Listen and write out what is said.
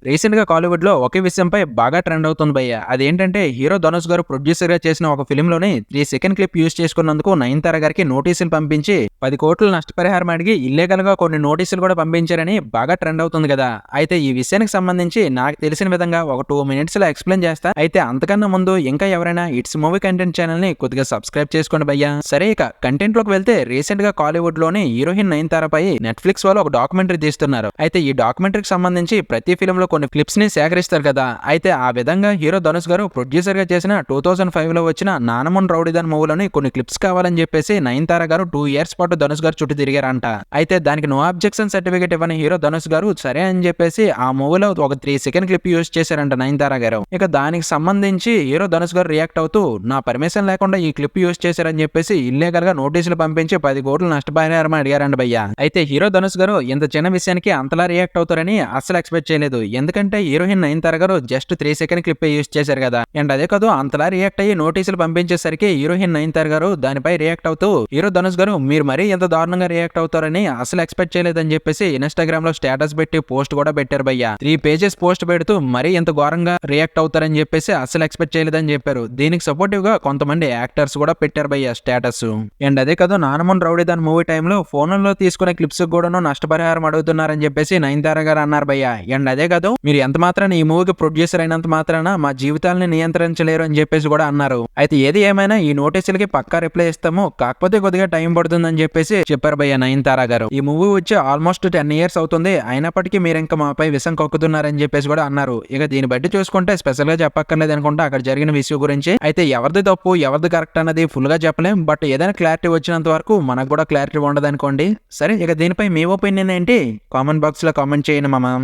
Recent గా కాలీవుడ్ లో ఒకే విషయంపై బాగా ట్రెండ్ అవుతుంది భయ్య. అదేంటంటే హీరో ధనుష్ గారు ప్రొడ్యూసర్ గా చేసిన ఒక ఫిల్మ్ లోని 3 సెకండ్ క్లిప్ యూజ్ చేసుకున్నందుకు నయనతార గారికి నోటీసులు పంపించి 10 కోట్ల నష్టపరిహారం అడిగి ఇల్లీగల్ గా కొన్ని నోటీసులు కూడా పంపించారని బాగా ట్రెండ్ అవుతుంది కదా. అయితే ఈ విషయానికి సంబంధించి నాకు తెలిసిన విధంగా ఒక 2 మినిట్స్ లో ఎక్స్ప్లెయిన్ చేస్తా. అయితే అంతకన్నా ముందు ఇంకా ఎవరైనా ఇట్స్ మూవీ కంటెంట్ ఛానల్ ని కొద్దిగా సబ్స్క్రైబ్ చేసుకోండి భయ్య. సరే, ఇక కంటెంట్ లోకి వెళ్తే రీసెంట్ గా కాలీవుడ్ లోని హీరోయిన్ నయనతారపై నెట్ఫ్లిక్స్ వాళ్ళు ఒక డాక్యుమెంటరీ తీస్తున్నారు. అయితే ఈ డాక్యుమెంటరీకి సంబంధించి ప్రతి ఫిల్మ్ లో కొన్ని క్లిప్స్ ని సేకరిస్తారు కదా. అయితే ఆ విధంగా హీరో ధనుష్ గారు ప్రొడ్యూసర్ గా చేసిన 2005 లో వచ్చిన నానమన్ రౌడీదాన్ మూవీలోని కొన్ని క్లిప్స్ కావాలని చెప్పేసి నయనతార గారు 2 ఇయర్స్ పాటు ధనుష్ గారు చుట్టూ తిరిగారంట. అయితే దానికి నో అబ్జెక్షన్ సర్టిఫికేట్ ఇవ్వని హీరో ధనుష్ గారు సరే అని చెప్పేసి ఆ మూవీలో ఒక 3 సెకండ్ క్లిప్ యూజ్ చేశారంట నయనతార గారు. ఇక దానికి సంబంధించి హీరో ధనుష్ గారు రియాక్ట్ అవుతూ నా పర్మిషన్ లేకుండా ఈ క్లిప్ యూజ్ చేశారని చెప్పేసి ఇల్లీగల్ గా నోటీసులు పంపించి 10 కోట్లు నష్టపరిహారం అడిగారంట భయ్య. అయితే హీరో ధనుష్ గారు ఇంత చిన్న విషయానికి అంతలా రియాక్ట్ అవుతారని అస్సలు ఎక్స్పెక్ట్ చేయలేదు. ఎందుకంటే హీరోయిన్ నయనతార గారు జస్ట్ 3 సెకండ్ క్లిప్ యూజ్ చేశారు కదా. అండ్ అదే కాదు, అంతలా రియాక్ట్ అయ్యి నోటీసులు పంపించేసరికి హీరోయిన్ నయనతార గారు దానిపై రియాక్ట్ అవుతూ హీరో ధనుష్ గారు మీరు మరీ ఎంత దారుణంగా రియాక్ట్ అవుతారని అసలు ఎక్స్పెక్ట్ చేయలేదని చెప్పేసి ఇన్స్టాగ్రామ్ లో స్టేటస్ పెట్టి పోస్ట్ కూడా పెట్టారు భయ్య. 3 పేజెస్ పోస్ట్ పెడుతూ మరీ ఎంత ఘోరంగా రియాక్ట్ అవుతారని చెప్పేసి అసలు ఎక్స్పెక్ట్ చేయలేదని చెప్పారు. దీనికి సపోర్టివ్ గా కొంతమంది యాక్టర్స్ కూడా పెట్టారు భయ్య స్టేటస్. అండ్ అదే కాదు, నానమన్ రౌడీదాన్ మూవీ టైంలో ఫోన్లలో తీసుకునే క్లిప్స్ కూడాను నష్టపరిహారం అడుగుతున్నారని చెప్పేసి నయనతార గారు అన్నారు భయ్య. అండ్ అదే కాదు, మీరు ఎంత మాత్రాన ఈ మూవీకి ప్రొడ్యూసర్ అయినంత మాత్రాన మా జీవితాలని నియంత్రించలేరు అని చెప్పేసి కూడా అన్నారు. అయితే ఏది ఏమైనా ఈ నోటీసులకి పక్కా రిప్లై ఇస్తాము, కాకపోతే కొద్దిగా టైం పడుతుందని చెప్పేసి చెప్పారు భయ్య నయనతార గారు. ఈ మూవీ వచ్చి ఆల్మోస్ట్ 10 ఇయర్స్ అవుతుంది, అయినప్పటికీ మీరు ఇంకా మాపై విషం కక్కుతున్నారని చెప్పేసి కూడా అన్నారు. ఇక దీన్ని బట్టి చూసుకుంటే స్పెషల్ గా చెప్పక్కర్లేదు అనుకుంటా అక్కడ జరిగిన విషయం గురించి. అయితే ఎవరిది తప్పు ఎవరిది కరెక్ట్ అన్నది ఫుల్ గా చెప్పలేం, బట్ ఏదైనా క్లారిటీ వచ్చినంత వరకు మనకు కూడా క్లారిటీ ఉండదు అనుకోండి. సరే, ఇక దీనిపై మీ ఒపీనియన్ ఏంటి కామెంట్ బాక్స్ లో కామెంట్ చేయండి మామ.